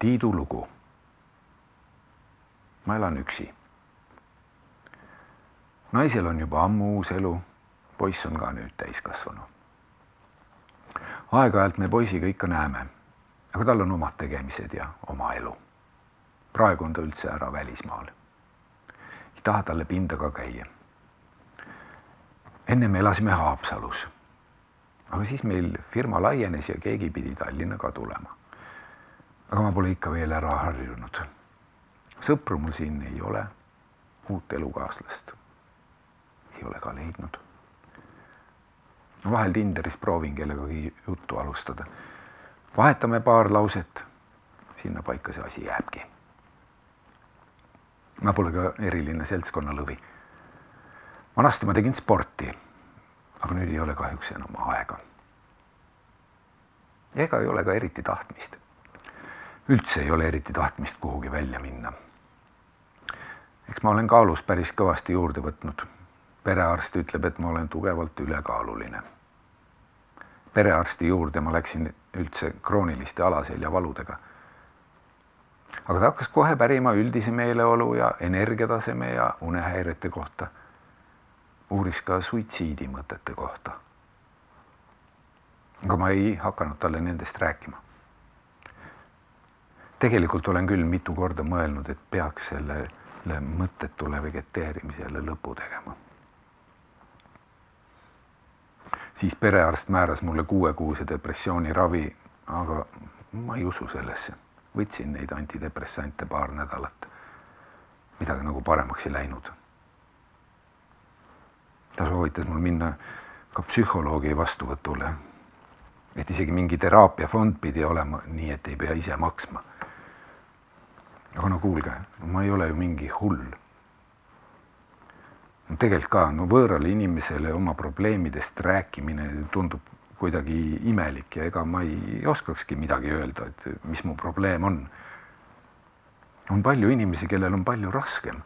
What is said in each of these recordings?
Tiidu lugu. Ma elan üksi. Naisel on juba ammu uus elu, poiss on ka nüüd täiskasvanu. Aeg-ajalt me poisiga ikka näeme, aga tal on omad tegemised ja oma elu. Praegu on ta üldse ära välismaal. Ei taha talle pinda ka käia. Enne me elasime Haapsalus, aga siis meil firma laienes ja keegi pidi Tallinna ka tulema. Aga ma pole ikka veel ära harjunud. Sõpru mul siin ei ole, uut elukaaslast ei ole ka leidnud. Vahel Tinderis proovin kellegagi juttu alustada. Vahetame paar lauset, sinna paika see asi jääbki. Ma pole ka eriline seltskonnalõvi. Vanasti ma tegin sporti, aga nüüd ei ole kahjuks enam aega. Ja ega ei ole ka eriti tahtmist. Üldse ei ole eriti tahtmist kuhugi välja minna. Eks ma olen kaalus päris kõvasti juurde võtnud. Perearst ütleb, et ma olen tugevalt ülekaaluline. Perearsti juurde ma läksin üldse krooniliste alaseljavaludega. Aga ta hakkas kohe pärima üldise meeleolu ja energiataseme ja unehäirete kohta. Uuris ka suitsiidimõtete kohta. Aga ma ei hakanud talle nendest rääkima. Tegelikult olen küll mitu korda mõelnud, et peaks sellele mõttetule vegeteerimisele lõpu tegema. Siis perearst määras mulle 6-kuuse depressiooni ravi, aga ma ei usu sellesse. Võtsin neid antidepressante paar nädalat. Midagi nagu paremaks ei läinud. Ta soovitas mul minna ka psühholoogi vastuvõtule. Et isegi mingi teraapiafond pidi olema, nii et ei pea ise maksma. Aga no kuulge, ma ei ole ju mingi hull. Tegelikult ka, võõrale inimesele oma probleemidest rääkimine tundub kuidagi imelik ja ega ma ei oskakski midagi öelda, et mis mu probleem on. On palju inimesi, kellel on palju raskem.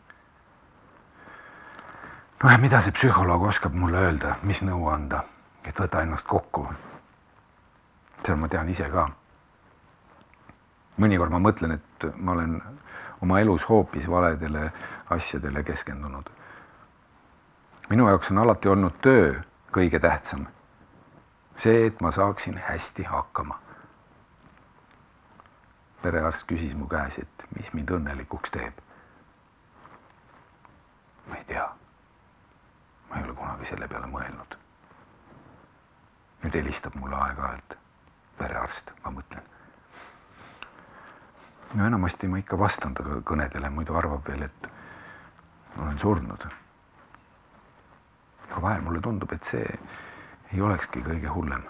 No ja mida see psühholoog oskab mulle öelda, mis nõu anda, et võta ennast kokku? Seda ma tean ise ka. Mõnikord ma mõtlen, et ma olen oma elus hoopis valedele asjadele keskendunud. Minu jaoks on alati olnud töö kõige tähtsam. See, et ma saaksin hästi hakkama. Perearst küsis mu käes, et mis mind õnnelikuks teeb. Ma ei tea. Ma ei ole kunagi selle peale mõelnud. Nüüd helistab mulle aeg-ajalt perearst, ma mõtlen. No enamasti ma ikka vastan ta kõnedele, muidu arvab veel, et olen surnud. Aga vahel mulle tundub, et see ei olekski kõige hullem.